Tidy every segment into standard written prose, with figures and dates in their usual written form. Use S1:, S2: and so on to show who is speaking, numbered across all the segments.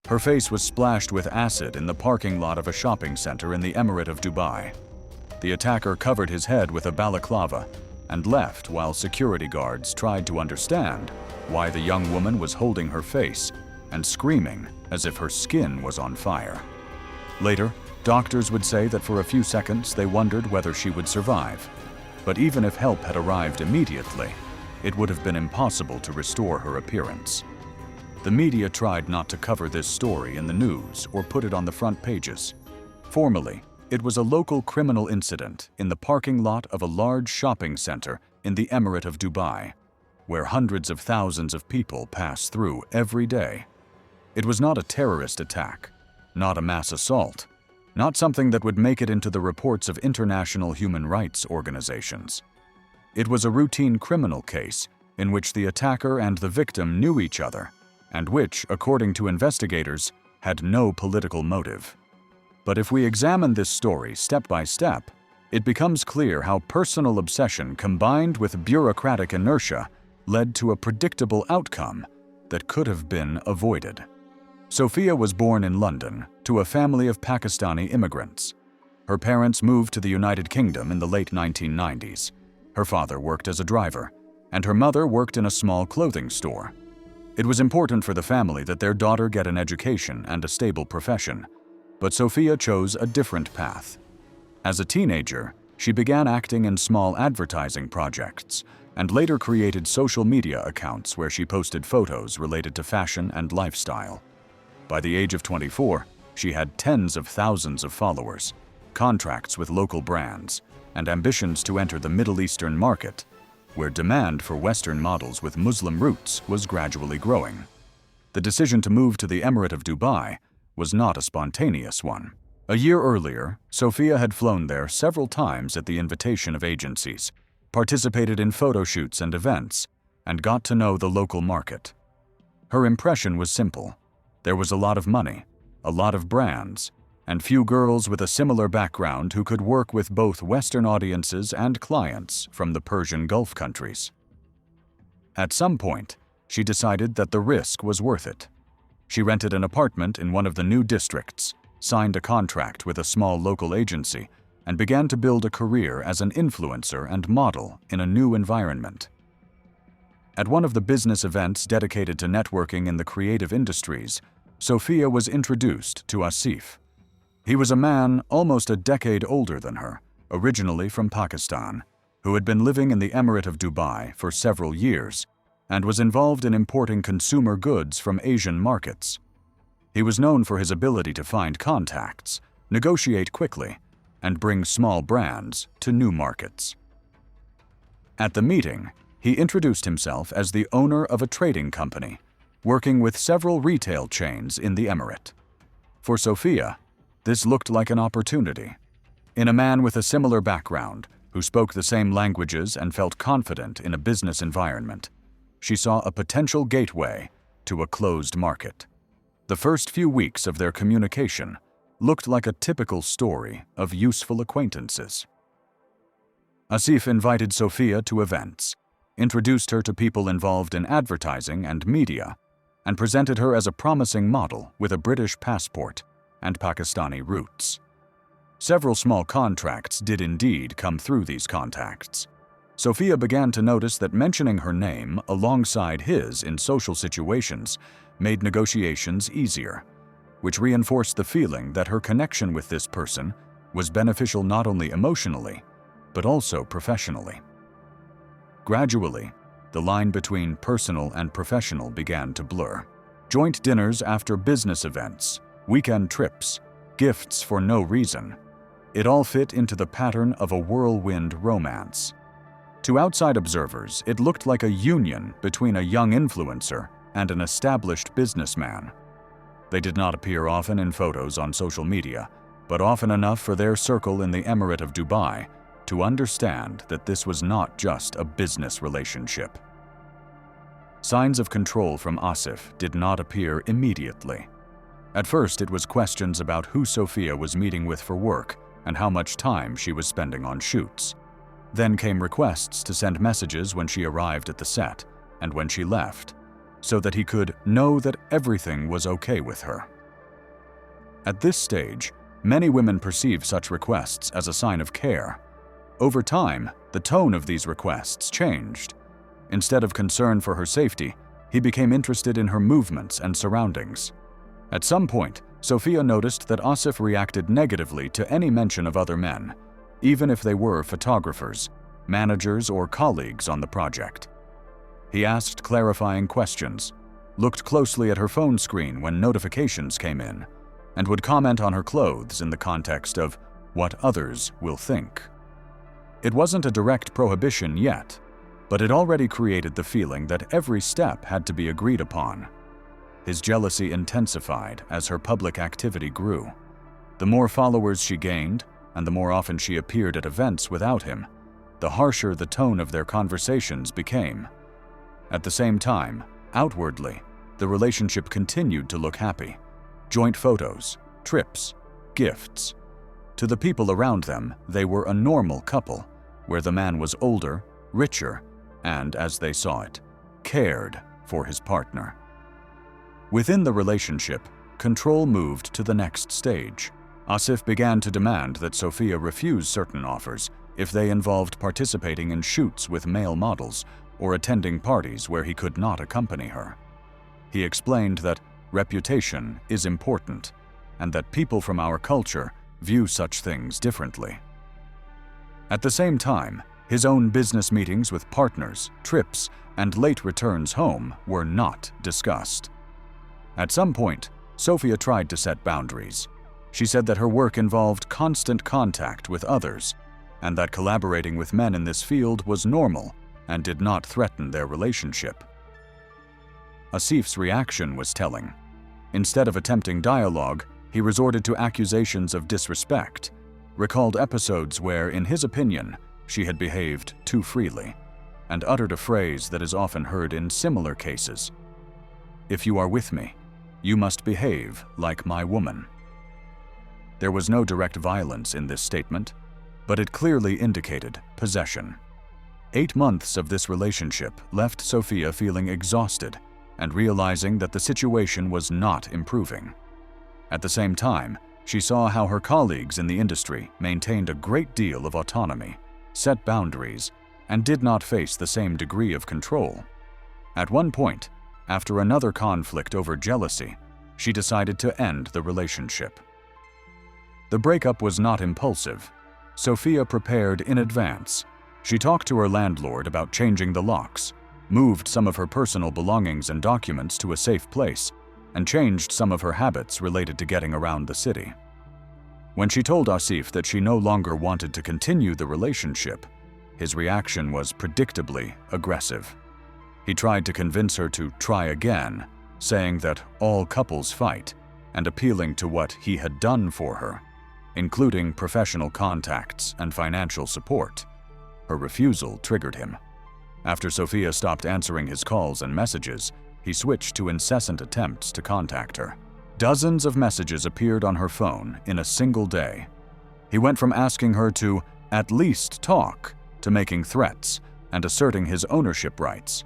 S1: Her face was splashed with acid in the parking lot of a shopping center in the Emirate of Dubai. The attacker covered his head with a balaclava and left while security guards tried to understand why the young woman was holding her face and screaming as if her skin was on fire. Later, doctors would say that for a few seconds they wondered whether she would survive. But even if help had arrived immediately, it would have been impossible to restore her appearance. The media tried not to cover this story in the news or put it on the front pages. Formally, it was a local criminal incident in the parking lot of a large shopping center in the Emirate of Dubai, where hundreds of thousands of people pass through every day. It was not a terrorist attack, not a mass assault, not something that would make it into the reports of international human rights organizations. It was a routine criminal case in which the attacker and the victim knew each other, and which, according to investigators, had no political motive. But if we examine this story step by step, it becomes clear how personal obsession combined with bureaucratic inertia led to a predictable outcome that could have been avoided. Sophia was born in London to a family of Pakistani immigrants. Her parents moved to the United Kingdom in the late 1990s. Her father worked as a driver, and her mother worked in a small clothing store. It was important for the family that their daughter get an education and a stable profession, but Sophia chose a different path. As a teenager, she began acting in small advertising projects and later created social media accounts where she posted photos related to fashion and lifestyle. By the age of 24, she had tens of thousands of followers, contracts with local brands, and ambitions to enter the Middle Eastern market, where demand for Western models with Muslim roots was gradually growing. The decision to move to the Emirate of Dubai was not a spontaneous one. A year earlier, Sophia had flown there several times at the invitation of agencies, participated in photo shoots and events, and got to know the local market. Her impression was simple. There was a lot of money, a lot of brands, and few girls with a similar background who could work with both Western audiences and clients from the Persian Gulf countries. At some point, she decided that the risk was worth it. She rented an apartment in one of the new districts, signed a contract with a small local agency, and began to build a career as an influencer and model in a new environment. At one of the business events dedicated to networking in the creative industries, Sophia was introduced to Asif. He was a man almost a decade older than her, originally from Pakistan, who had been living in the Emirate of Dubai for several years and was involved in importing consumer goods from Asian markets. He was known for his ability to find contacts, negotiate quickly, and bring small brands to new markets. At the meeting, he introduced himself as the owner of a trading company, working with several retail chains in the Emirate. For Sophia, this looked like an opportunity. In a man with a similar background, who spoke the same languages and felt confident in a business environment, she saw a potential gateway to a closed market. The first few weeks of their communication looked like a typical story of useful acquaintances. Asif invited Sophia to events, introduced her to people involved in advertising and media, and presented her as a promising model with a British passport and Pakistani roots. Several small contracts did indeed come through these contacts. Sophia began to notice that mentioning her name alongside his in social situations made negotiations easier, which reinforced the feeling that her connection with this person was beneficial not only emotionally, but also professionally. Gradually, the line between personal and professional began to blur. Joint dinners after business events, weekend trips, gifts for no reason. It all fit into the pattern of a whirlwind romance. To outside observers, it looked like a union between a young influencer and an established businessman. They did not appear often in photos on social media, but often enough for their circle in the Emirate of Dubai to understand that this was not just a business relationship. Signs of control from Asif did not appear immediately. At first, it was questions about who Sophia was meeting with for work and how much time she was spending on shoots. Then came requests to send messages when she arrived at the set and when she left, so that he could know that everything was okay with her. At this stage, many women perceive such requests as a sign of care. Over time, the tone of these requests changed. Instead of concern for her safety, he became interested in her movements and surroundings. At some point, Sophia noticed that Asif reacted negatively to any mention of other men, even if they were photographers, managers, or colleagues on the project. He asked clarifying questions, looked closely at her phone screen when notifications came in, and would comment on her clothes in the context of what others will think. It wasn't a direct prohibition yet, but it already created the feeling that every step had to be agreed upon. His jealousy intensified as her public activity grew. The more followers she gained, and the more often she appeared at events without him, the harsher the tone of their conversations became. At the same time, outwardly, the relationship continued to look happy. Joint photos, trips, gifts. To the people around them, they were a normal couple, where the man was older, richer, and, as they saw it, cared for his partner. Within the relationship, control moved to the next stage. Asif began to demand that Sophia refuse certain offers if they involved participating in shoots with male models or attending parties where he could not accompany her. He explained that reputation is important and that people from our culture view such things differently. At the same time, his own business meetings with partners, trips, and late returns home were not discussed. At some point, Sophia tried to set boundaries. She said that her work involved constant contact with others, and that collaborating with men in this field was normal and did not threaten their relationship. Asif's reaction was telling. Instead of attempting dialogue, he resorted to accusations of disrespect, recalled episodes where, in his opinion, she had behaved too freely, and uttered a phrase that is often heard in similar cases. "If you are with me, you must behave like my woman." There was no direct violence in this statement, but it clearly indicated possession. 8 months of this relationship left Sophia feeling exhausted and realizing that the situation was not improving. At the same time, she saw how her colleagues in the industry maintained a great deal of autonomy, set boundaries, and did not face the same degree of control. At one point, after another conflict over jealousy, she decided to end the relationship. The breakup was not impulsive. Sophia prepared in advance. She talked to her landlord about changing the locks, moved some of her personal belongings and documents to a safe place, and changed some of her habits related to getting around the city. When she told Asif that she no longer wanted to continue the relationship, his reaction was predictably aggressive. He tried to convince her to try again, saying that all couples fight, and appealing to what he had done for her, including professional contacts and financial support. Her refusal triggered him. After Sophia stopped answering his calls and messages, he switched to incessant attempts to contact her. Dozens of messages appeared on her phone in a single day. He went from asking her to at least talk to making threats and asserting his ownership rights.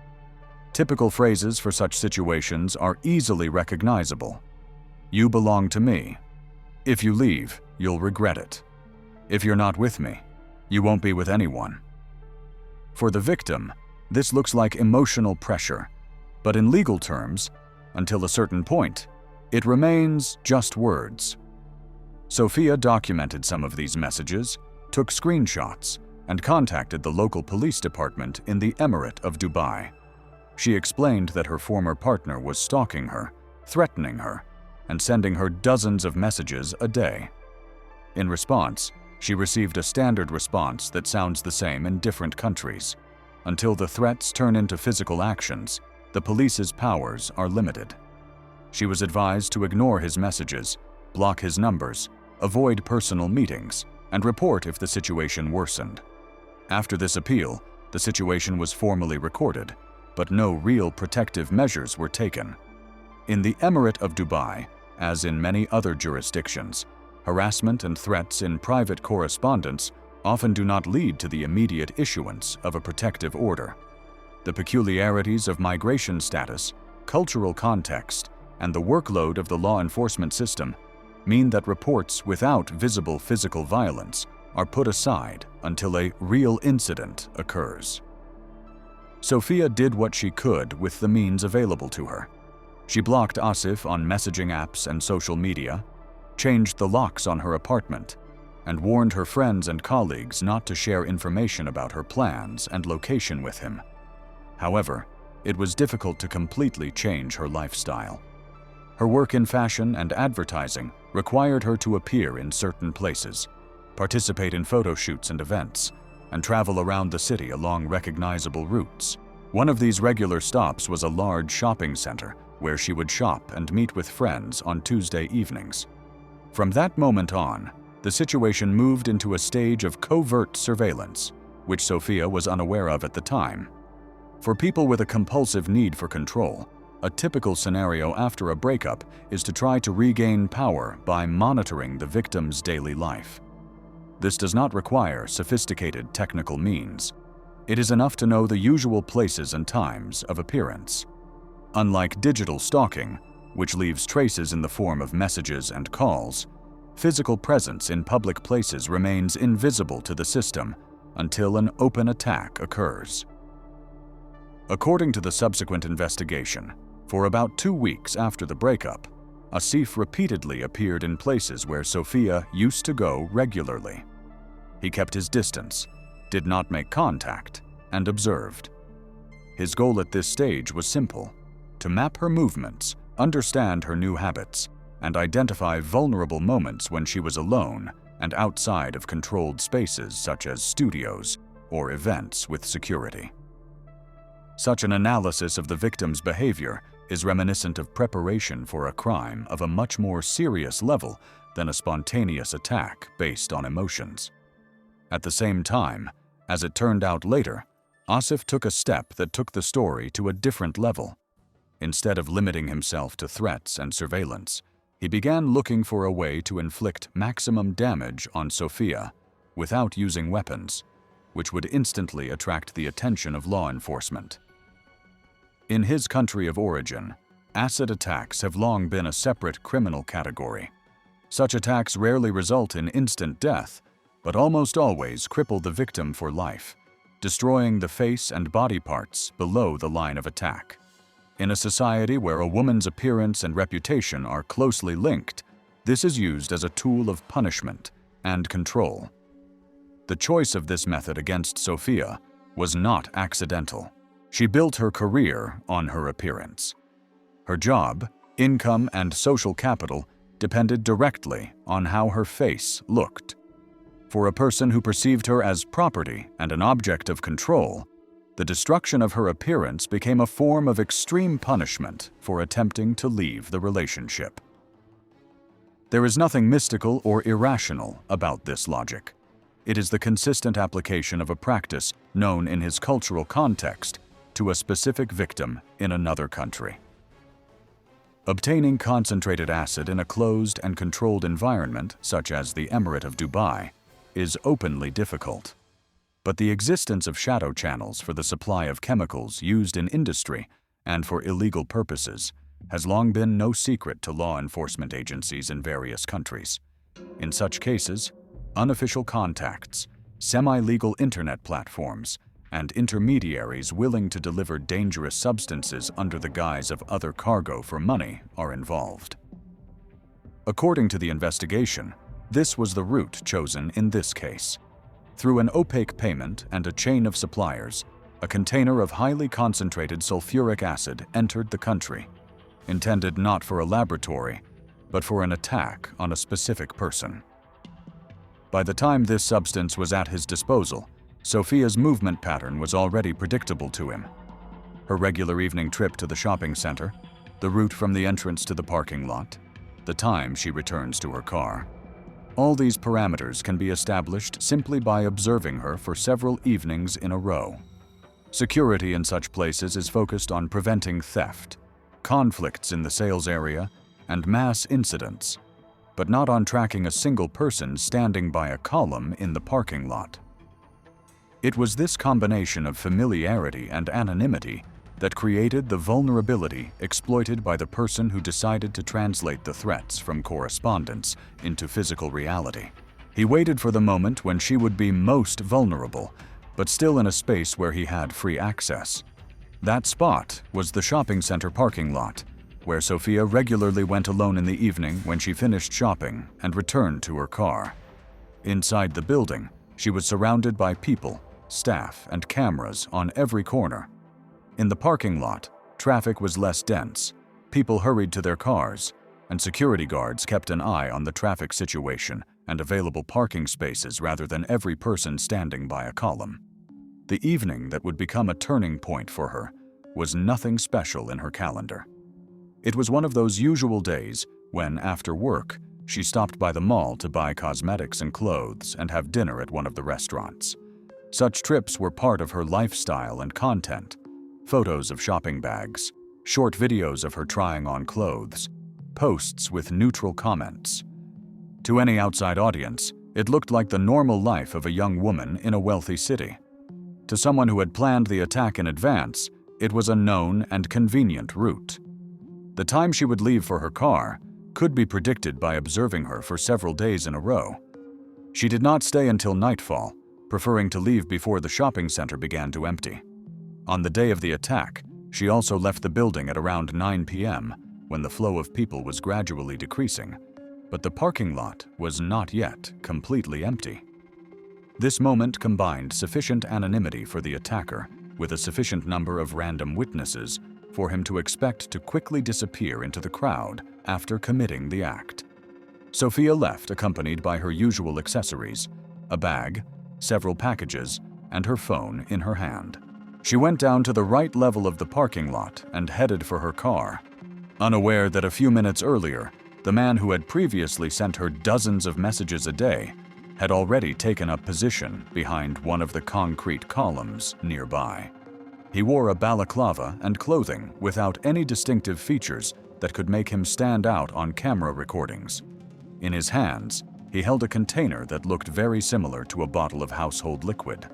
S1: Typical phrases for such situations are easily recognizable. "You belong to me. If you leave, you'll regret it. If you're not with me, you won't be with anyone." For the victim, this looks like emotional pressure, but in legal terms, until a certain point, it remains just words. Sophia documented some of these messages, took screenshots, and contacted the local police department in the Emirate of Dubai. She explained that her former partner was stalking her, threatening her, and sending her dozens of messages a day. In response, she received a standard response that sounds the same in different countries. Until the threats turn into physical actions, the police's powers are limited. She was advised to ignore his messages, block his numbers, avoid personal meetings, and report if the situation worsened. After this appeal, the situation was formally recorded, but no real protective measures were taken. In the Emirate of Dubai, as in many other jurisdictions, harassment and threats in private correspondence often do not lead to the immediate issuance of a protective order. The peculiarities of migration status, cultural context, and the workload of the law enforcement system mean that reports without visible physical violence are put aside until a real incident occurs. Sophia did what she could with the means available to her. She blocked Asif on messaging apps and social media, changed the locks on her apartment, and warned her friends and colleagues not to share information about her plans and location with him. However, it was difficult to completely change her lifestyle. Her work in fashion and advertising required her to appear in certain places, participate in photo shoots and events, and travel around the city along recognizable routes. One of these regular stops was a large shopping center where she would shop and meet with friends on Tuesday evenings. From that moment on, the situation moved into a stage of covert surveillance, which Sophia was unaware of at the time. For people with a compulsive need for control, a typical scenario after a breakup is to try to regain power by monitoring the victim's daily life. This does not require sophisticated technical means. It is enough to know the usual places and times of appearance. Unlike digital stalking, which leaves traces in the form of messages and calls, physical presence in public places remains invisible to the system until an open attack occurs. According to the subsequent investigation, for about 2 weeks after the breakup, Asif repeatedly appeared in places where Sophia used to go regularly. He kept his distance, did not make contact, and observed. His goal at this stage was simple: to map her movements, understand her new habits, and identify vulnerable moments when she was alone and outside of controlled spaces such as studios or events with security. Such an analysis of the victim's behavior is reminiscent of preparation for a crime of a much more serious level than a spontaneous attack based on emotions. At the same time, as it turned out later, Asif took a step that took the story to a different level. Instead of limiting himself to threats and surveillance, he began looking for a way to inflict maximum damage on Sophia without using weapons, which would instantly attract the attention of law enforcement. In his country of origin, acid attacks have long been a separate criminal category. Such attacks rarely result in instant death, but almost always cripple the victim for life, destroying the face and body parts below the line of attack. In a society where a woman's appearance and reputation are closely linked, this is used as a tool of punishment and control. The choice of this method against Sophia was not accidental. She built her career on her appearance. Her job, income, and social capital depended directly on how her face looked. For a person who perceived her as property and an object of control, the destruction of her appearance became a form of extreme punishment for attempting to leave the relationship. There is nothing mystical or irrational about this logic. It is the consistent application of a practice known in his cultural context to a specific victim in another country. Obtaining concentrated acid in a closed and controlled environment, such as the Emirate of Dubai, is openly difficult. But the existence of shadow channels for the supply of chemicals used in industry and for illegal purposes has long been no secret to law enforcement agencies in various countries. In such cases, unofficial contacts, semi-legal internet platforms, and intermediaries willing to deliver dangerous substances under the guise of other cargo for money are involved. According to the investigation, this was the route chosen in this case. Through an opaque payment and a chain of suppliers, a container of highly concentrated sulfuric acid entered the country, intended not for a laboratory, but for an attack on a specific person. By the time this substance was at his disposal, Sophia's movement pattern was already predictable to him. Her regular evening trip to the shopping center, the route from the entrance to the parking lot, the time she returns to her car. All these parameters can be established simply by observing her for several evenings in a row. Security in such places is focused on preventing theft, conflicts in the sales area, and mass incidents, but not on tracking a single person standing by a column in the parking lot. It was this combination of familiarity and anonymity that created the vulnerability exploited by the person who decided to translate the threats from correspondence into physical reality. He waited for the moment when she would be most vulnerable, but still in a space where he had free access. That spot was the shopping center parking lot, where Sophia regularly went alone in the evening when she finished shopping and returned to her car. Inside the building, she was surrounded by people, staff, and cameras on every corner. In the parking lot, traffic was less dense, people hurried to their cars, and security guards kept an eye on the traffic situation and available parking spaces rather than every person standing by a column. The evening that would become a turning point for her was nothing special in her calendar. It was one of those usual days when, after work, she stopped by the mall to buy cosmetics and clothes and have dinner at one of the restaurants. Such trips were part of her lifestyle and content. Photos of shopping bags, short videos of her trying on clothes, posts with neutral comments. To any outside audience, it looked like the normal life of a young woman in a wealthy city. To someone who had planned the attack in advance, it was a known and convenient route. The time she would leave for her car could be predicted by observing her for several days in a row. She did not stay until nightfall, preferring to leave before the shopping center began to empty. On the day of the attack, she also left the building at around 9 p.m., when the flow of people was gradually decreasing, but the parking lot was not yet completely empty. This moment combined sufficient anonymity for the attacker with a sufficient number of random witnesses for him to expect to quickly disappear into the crowd after committing the act. Sophia left accompanied by her usual accessories, a bag, several packages, and her phone in her hand. She went down to the right level of the parking lot and headed for her car, unaware that a few minutes earlier, the man who had previously sent her dozens of messages a day had already taken up position behind one of the concrete columns nearby. He wore a balaclava and clothing without any distinctive features that could make him stand out on camera recordings. In his hands, he held a container that looked very similar to a bottle of household liquid.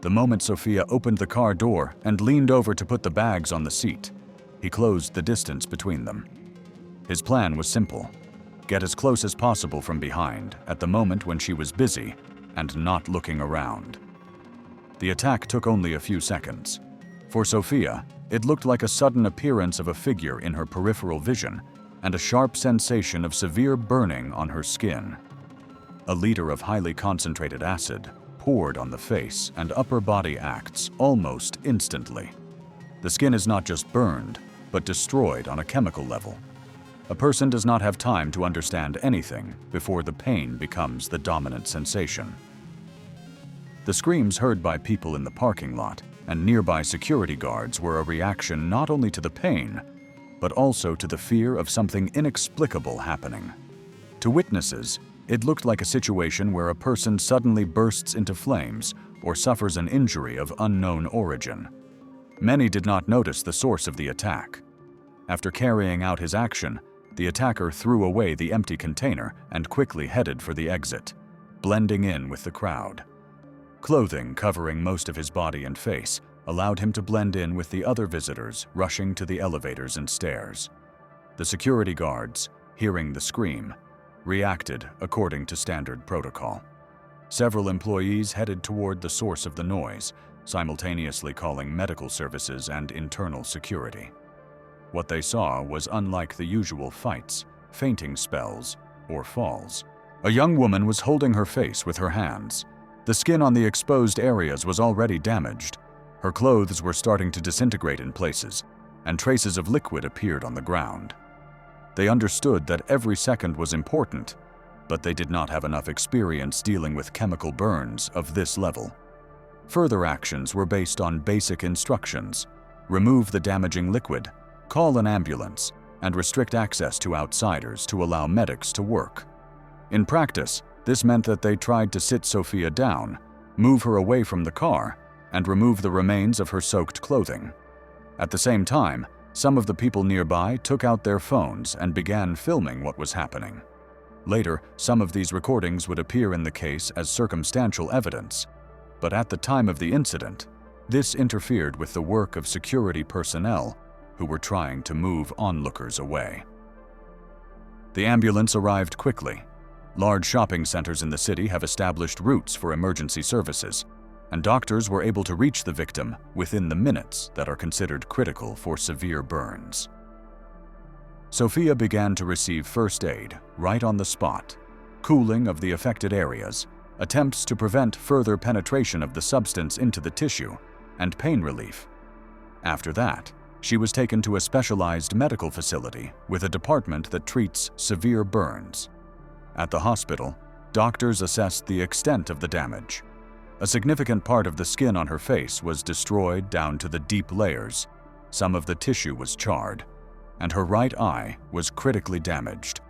S1: The moment Sophia opened the car door and leaned over to put the bags on the seat, he closed the distance between them. His plan was simple: get as close as possible from behind at the moment when she was busy and not looking around. The attack took only a few seconds. For Sophia, it looked like a sudden appearance of a figure in her peripheral vision and a sharp sensation of severe burning on her skin. A liter of highly concentrated acid poured on the face and upper body acts almost instantly. The skin is not just burned, but destroyed on a chemical level. A person does not have time to understand anything before the pain becomes the dominant sensation. The screams heard by people in the parking lot and nearby security guards were a reaction not only to the pain, but also to the fear of something inexplicable happening. To witnesses, it looked like a situation where a person suddenly bursts into flames or suffers an injury of unknown origin. Many did not notice the source of the attack. After carrying out his action, the attacker threw away the empty container and quickly headed for the exit, blending in with the crowd. Clothing covering most of his body and face allowed him to blend in with the other visitors rushing to the elevators and stairs. The security guards, hearing the scream, reacted according to standard protocol. Several employees headed toward the source of the noise, simultaneously calling medical services and internal security. What they saw was unlike the usual fights, fainting spells, or falls. A young woman was holding her face with her hands. The skin on the exposed areas was already damaged. Her clothes were starting to disintegrate in places, and traces of liquid appeared on the ground. They understood that every second was important, but they did not have enough experience dealing with chemical burns of this level. Further actions were based on basic instructions: remove the damaging liquid, call an ambulance, and restrict access to outsiders to allow medics to work. In practice, this meant that they tried to sit Sophia down, move her away from the car, and remove the remains of her soaked clothing. At the same time, some of the people nearby took out their phones and began filming what was happening. Later, some of these recordings would appear in the case as circumstantial evidence, but at the time of the incident, This interfered with the work of security personnel who were trying to move onlookers away. The ambulance arrived quickly. Large shopping centers in the city have established routes for emergency services, and doctors were able to reach the victim within the minutes that are considered critical for severe burns. Sophia began to receive first aid right on the spot, cooling of the affected areas, attempts to prevent further penetration of the substance into the tissue, and pain relief. After that, she was taken to a specialized medical facility with a department that treats severe burns. At the hospital, doctors assessed the extent of the damage. A significant part of the skin on her face was destroyed down to the deep layers. Some of the tissue was charred, and her right eye was critically damaged.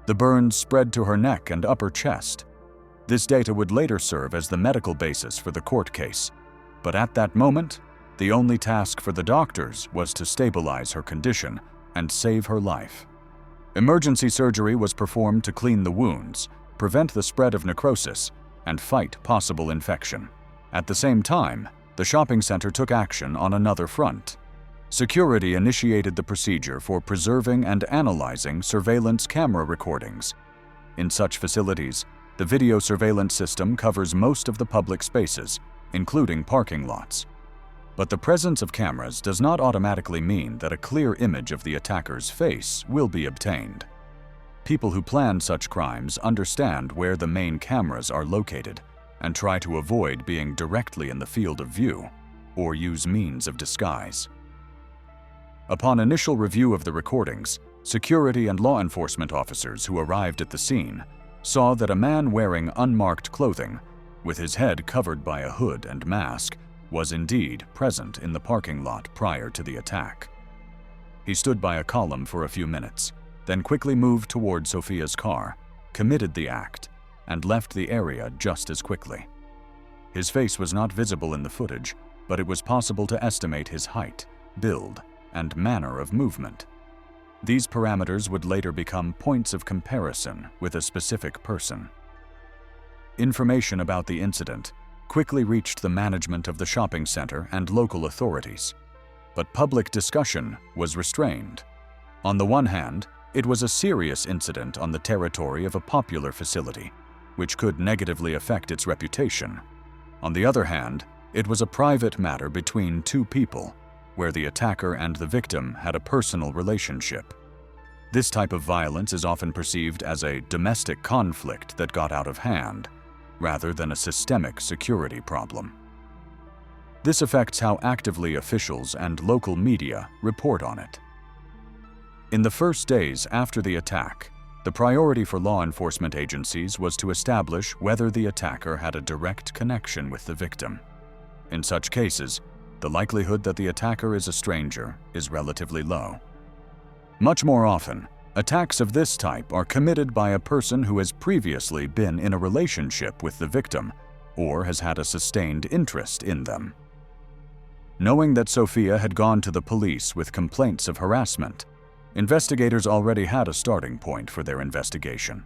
S1: The burns spread to her neck and upper chest. This data would later serve as the medical basis for the court case, but at that moment, the only task for the doctors was to stabilize her condition and save her life. Emergency surgery was performed to clean the wounds, prevent the spread of necrosis, and fight possible infection. At the same time, the shopping center took action on another front. Security initiated the procedure for preserving and analyzing surveillance camera recordings. In such facilities, the video surveillance system covers most of the public spaces, including parking lots. But the presence of cameras does not automatically mean that a clear image of the attacker's face will be obtained. People who plan such crimes understand where the main cameras are located and try to avoid being directly in the field of view or use means of disguise. Upon initial review of the recordings, security and law enforcement officers who arrived at the scene saw that a man wearing unmarked clothing, with his head covered by a hood and mask, was indeed present in the parking lot prior to the attack. He stood by a column for a few minutes, then quickly moved toward Sophia's car, committed the act, and left the area just as quickly. His face was not visible in the footage, but it was possible to estimate his height, build, and manner of movement. These parameters would later become points of comparison with a specific person. Information about the incident quickly reached the management of the shopping center and local authorities, but public discussion was restrained. On the one hand, it was a serious incident on the territory of a popular facility, which could negatively affect its reputation. On the other hand, it was a private matter between two people, where the attacker and the victim had a personal relationship. This type of violence is often perceived as a domestic conflict that got out of hand, rather than a systemic security problem. This affects how actively officials and local media report on it. In the first days after the attack, the priority for law enforcement agencies was to establish whether the attacker had a direct connection with the victim. In such cases, the likelihood that the attacker is a stranger is relatively low. Much more often, attacks of this type are committed by a person who has previously been in a relationship with the victim or has had a sustained interest in them. Knowing that Sophia had gone to the police with complaints of harassment, investigators already had a starting point for their investigation.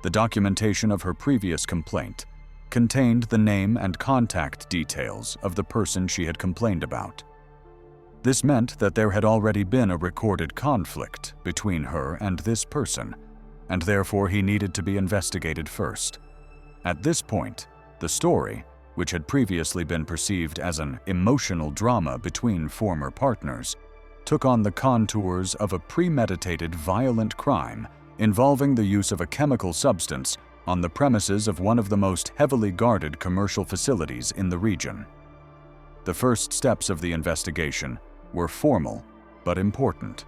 S1: The documentation of her previous complaint contained the name and contact details of the person she had complained about. This meant that there had already been a recorded conflict between her and this person, and therefore he needed to be investigated first. At this point, the story, which had previously been perceived as an emotional drama between former partners, took on the contours of a premeditated violent crime involving the use of a chemical substance on the premises of one of the most heavily guarded commercial facilities in the region. The first steps of the investigation were formal but important.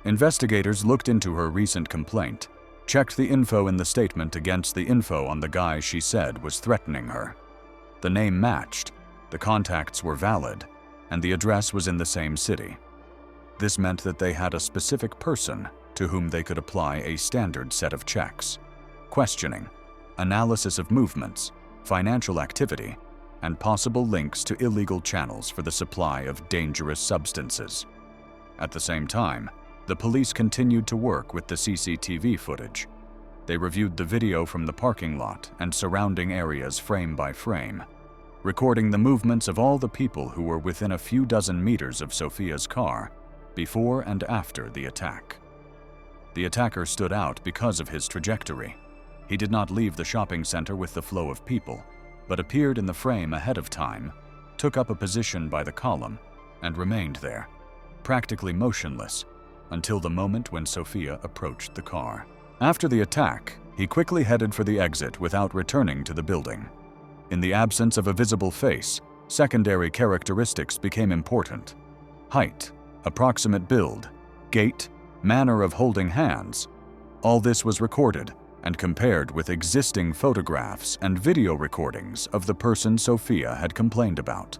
S1: Investigators looked into her recent complaint, checked the info in the statement against the info on the guy she said was threatening her. The name matched, the contacts were valid, and the address was in the same city. This meant that they had a specific person to whom they could apply a standard set of checks: questioning, analysis of movements, financial activity, and possible links to illegal channels for the supply of dangerous substances. At the same time, the police continued to work with the CCTV footage. They reviewed the video from the parking lot and surrounding areas frame by frame. recording the movements of all the people who were within a few dozen meters of Sophia's car before and after the attack. The attacker stood out because of his trajectory. He did not leave the shopping center with the flow of people, but appeared in the frame ahead of time, took up a position by the column, and remained there, practically motionless, until the moment when Sophia approached the car. After the attack, he quickly headed for the exit without returning to the building. In the absence of a visible face, secondary characteristics became important. Height, approximate build, gait, manner of holding hands. All this was recorded and compared with existing photographs and video recordings of the person Sophia had complained about.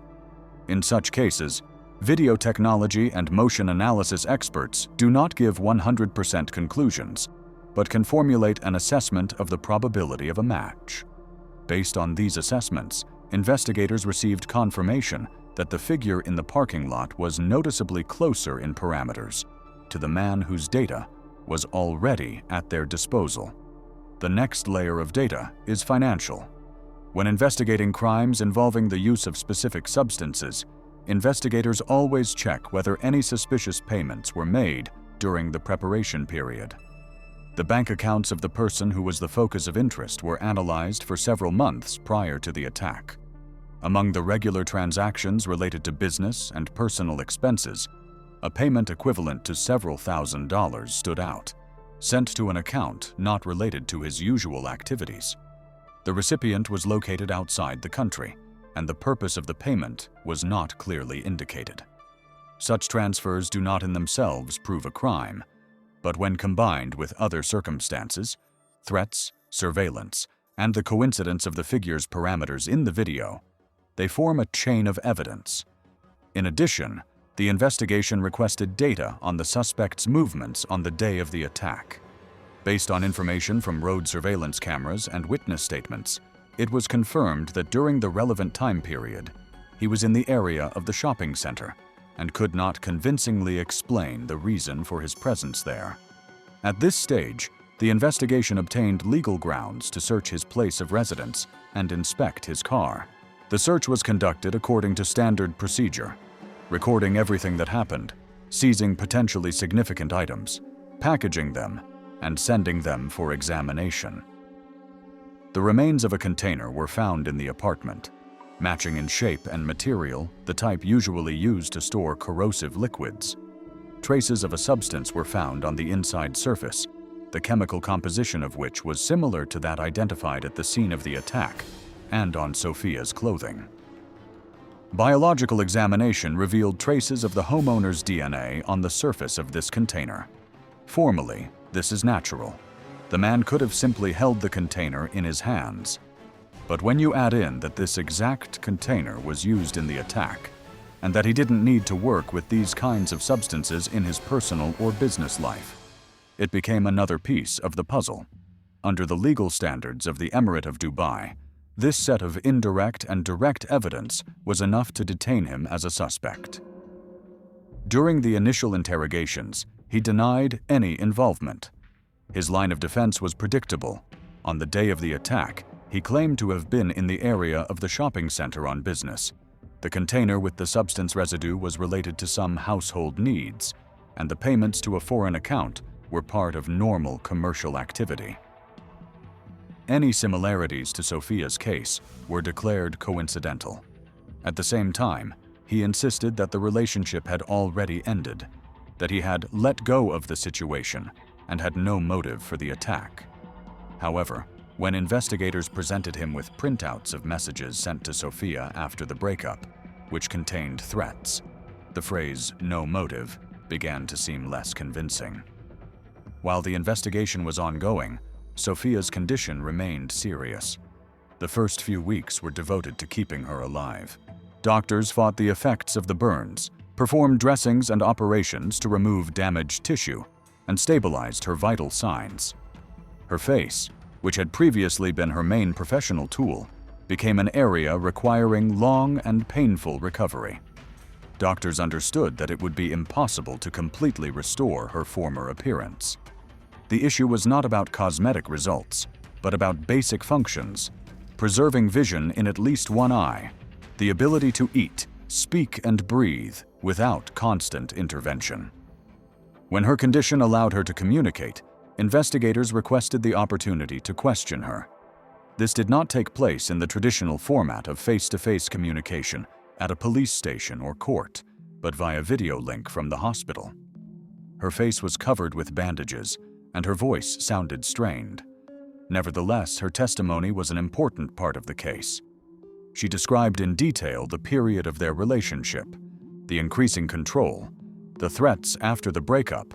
S1: In such cases, video technology and motion analysis experts do not give 100% conclusions, but can formulate an assessment of the probability of a match. Based on these assessments, investigators received confirmation that the figure in the parking lot was noticeably closer in parameters to the man whose data was already at their disposal. The next layer of data is financial. When investigating crimes involving the use of specific substances, investigators always check whether any suspicious payments were made during the preparation period. The bank accounts of the person who was the focus of interest were analyzed for several months prior to the attack. Among the regular transactions related to business and personal expenses, a payment equivalent to several $1,000s stood out, sent to an account not related to his usual activities. The recipient was located outside the country, and the purpose of the payment was not clearly indicated. Such transfers do not in themselves prove a crime, but when combined with other circumstances, threats, surveillance, and the coincidence of the figure's parameters in the video, they form a chain of evidence. In addition, the investigation requested data on the suspect's movements on the day of the attack. Based on information from road surveillance cameras and witness statements, it was confirmed that during the relevant time period, he was in the area of the shopping center and could not convincingly explain the reason for his presence there. At this stage, the investigation obtained legal grounds to search his place of residence and inspect his car. The search was conducted according to standard procedure, recording everything that happened, seizing potentially significant items, packaging them, and sending them for examination. The remains of a container were found in the apartment, matching in shape and material the type usually used to store corrosive liquids. Traces of a substance were found on the inside surface, the chemical composition of which was similar to that identified at the scene of the attack and on Sophia's clothing. Biological examination revealed traces of the homeowner's DNA on the surface of this container. Formally, this is natural. The man could have simply held the container in his hands. But when you add in that this exact container was used in the attack, and that he didn't need to work with these kinds of substances in his personal or business life, it became another piece of the puzzle. Under the legal standards of the Emirate of Dubai, this set of indirect and direct evidence was enough to detain him as a suspect. During the initial interrogations, he denied any involvement. His line of defense was predictable. On the day of the attack, he claimed to have been in the area of the shopping center on business. The container with the substance residue was related to some household needs, and the payments to a foreign account were part of normal commercial activity. Any similarities to Sophia's case were declared coincidental. At the same time, he insisted that the relationship had already ended, that he had let go of the situation and had no motive for the attack. However, when investigators presented him with printouts of messages sent to Sophia after the breakup, which contained threats, the phrase "no motive" began to seem less convincing. While the investigation was ongoing, Sophia's condition remained serious. The first few weeks were devoted to keeping her alive. Doctors fought the effects of the burns, performed dressings and operations to remove damaged tissue, and stabilized her vital signs. Her face, which had previously been her main professional tool, became an area requiring long and painful recovery. Doctors understood that it would be impossible to completely restore her former appearance. The issue was not about cosmetic results, but about basic functions, preserving vision in at least one eye, the ability to eat, speak, and breathe without constant intervention. When her condition allowed her to communicate, investigators requested the opportunity to question her. This did not take place in the traditional format of face-to-face communication at a police station or court, but via video link from the hospital. Her face was covered with bandages, and her voice sounded strained. Nevertheless, her testimony was an important part of the case. She described in detail the period of their relationship, the increasing control, the threats after the breakup,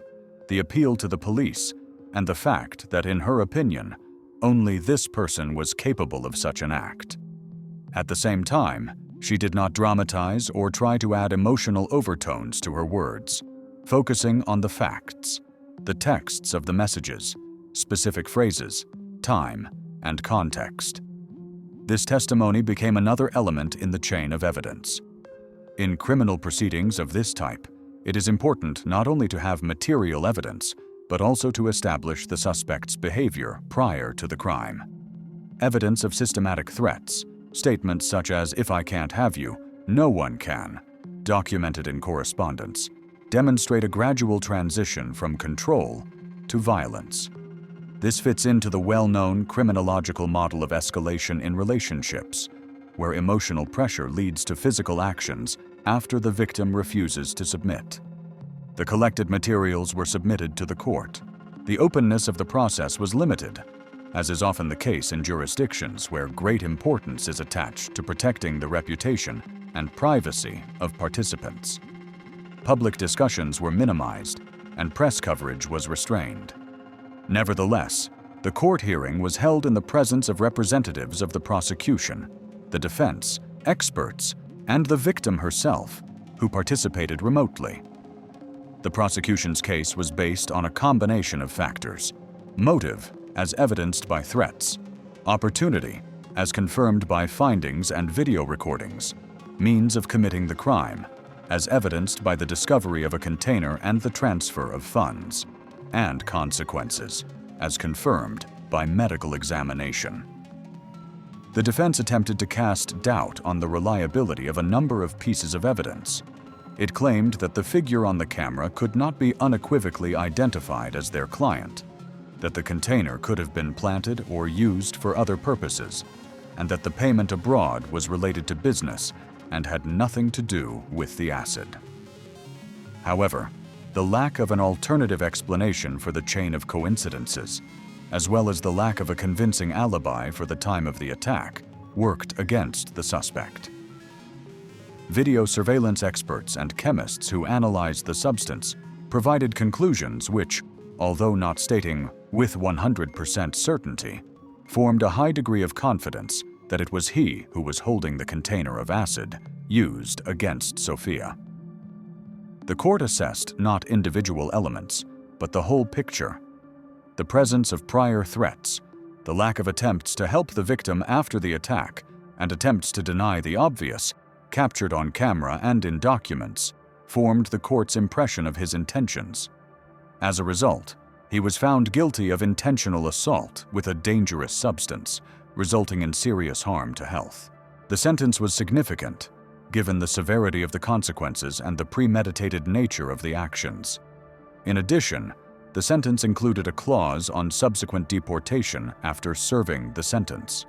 S1: the appeal to the police, and the fact that, in her opinion, only this person was capable of such an act. At the same time, she did not dramatize or try to add emotional overtones to her words, focusing on the facts, the texts of the messages, specific phrases, time, and context. This testimony became another element in the chain of evidence. In criminal proceedings of this type, it is important not only to have material evidence, but also to establish the suspect's behavior prior to the crime. Evidence of systematic threats, statements such as "if I can't have you, no one can," documented in correspondence, demonstrate a gradual transition from control to violence. This fits into the well-known criminological model of escalation in relationships, where emotional pressure leads to physical actions after the victim refuses to submit. The collected materials were submitted to the court. The openness of the process was limited, as is often the case in jurisdictions where great importance is attached to protecting the reputation and privacy of participants. Public discussions were minimized, and press coverage was restrained. Nevertheless, the court hearing was held in the presence of representatives of the prosecution, the defense, experts, and the victim herself, who participated remotely. The prosecution's case was based on a combination of factors: motive, as evidenced by threats; opportunity, as confirmed by findings and video recordings; means of committing the crime, as evidenced by the discovery of a container and the transfer of funds; and consequences, as confirmed by medical examination. The defense attempted to cast doubt on the reliability of a number of pieces of evidence. It claimed that the figure on the camera could not be unequivocally identified as their client, that the container could have been planted or used for other purposes, and that the payment abroad was related to business and had nothing to do with the acid. However, the lack of an alternative explanation for the chain of coincidences, as well as the lack of a convincing alibi for the time of the attack, worked against the suspect. Video surveillance experts and chemists who analyzed the substance provided conclusions which, although not stating with 100% certainty, formed a high degree of confidence that it was he who was holding the container of acid used against Sophia. The court assessed not individual elements, but the whole picture: the presence of prior threats, the lack of attempts to help the victim after the attack, and attempts to deny the obvious, captured on camera and in documents, formed the court's impression of his intentions. As a result, he was found guilty of intentional assault with a dangerous substance, resulting in serious harm to health. The sentence was significant, given the severity of the consequences and the premeditated nature of the actions. In addition, the sentence included a clause on subsequent deportation after serving the sentence.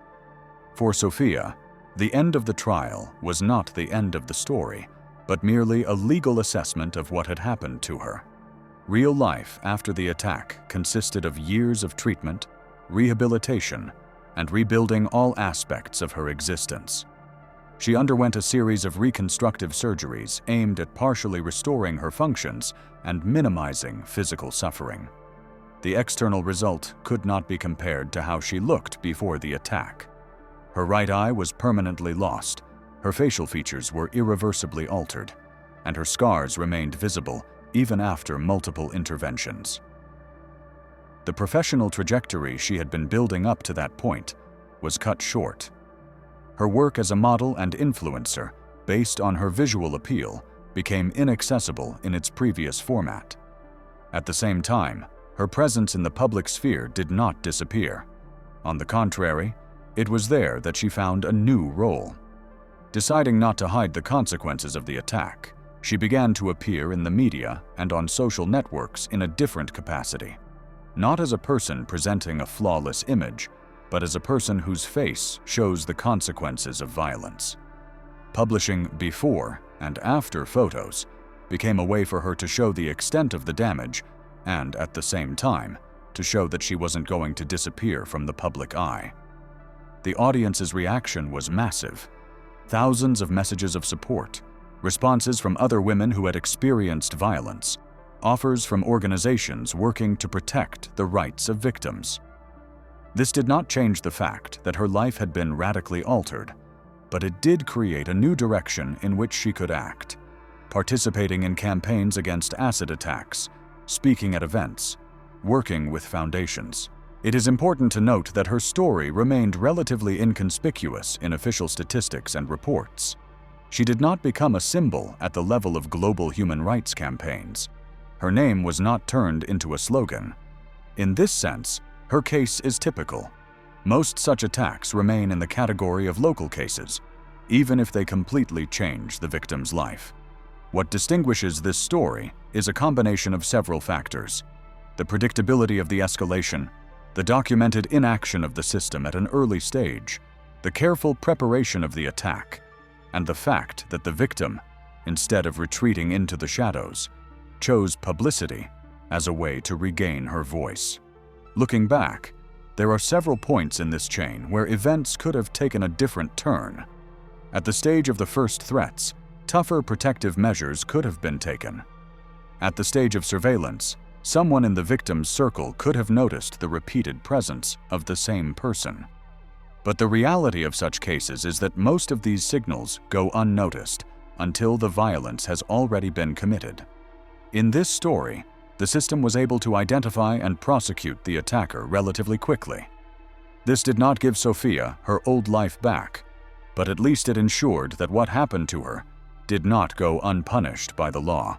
S1: For Sophia, the end of the trial was not the end of the story, but merely a legal assessment of what had happened to her. Real life after the attack consisted of years of treatment, rehabilitation, and rebuilding all aspects of her existence. She underwent a series of reconstructive surgeries aimed at partially restoring her functions and minimizing physical suffering. The external result could not be compared to how she looked before the attack. Her right eye was permanently lost, her facial features were irreversibly altered, and her scars remained visible even after multiple interventions. The professional trajectory she had been building up to that point was cut short. Her work as a model and influencer, based on her visual appeal, became inaccessible in its previous format. At the same time, her presence in the public sphere did not disappear. On the contrary, it was there that she found a new role. Deciding not to hide the consequences of the attack, she began to appear in the media and on social networks in a different capacity. Not as a person presenting a flawless image, but as a person whose face shows the consequences of violence. Publishing before and after photos became a way for her to show the extent of the damage and, at the same time, to show that she wasn't going to disappear from the public eye. The audience's reaction was massive. Thousands of messages of support, responses from other women who had experienced violence, offers from organizations working to protect the rights of victims. This did not change the fact that her life had been radically altered, but it did create a new direction in which she could act, participating in campaigns against acid attacks, speaking at events, working with foundations. It is important to note that her story remained relatively inconspicuous in official statistics and reports. She did not become a symbol at the level of global human rights campaigns. Her name was not turned into a slogan. In this sense, her case is typical. Most such attacks remain in the category of local cases, even if they completely change the victim's life. What distinguishes this story is a combination of several factors: the predictability of the escalation, the documented inaction of the system at an early stage, the careful preparation of the attack, and the fact that the victim, instead of retreating into the shadows, chose publicity as a way to regain her voice. Looking back, there are several points in this chain where events could have taken a different turn. At the stage of the first threats, tougher protective measures could have been taken. At the stage of surveillance, someone in the victim's circle could have noticed the repeated presence of the same person. But the reality of such cases is that most of these signals go unnoticed until the violence has already been committed. In this story, the system was able to identify and prosecute the attacker relatively quickly. This did not give Sophia her old life back, but at least it ensured that what happened to her did not go unpunished by the law.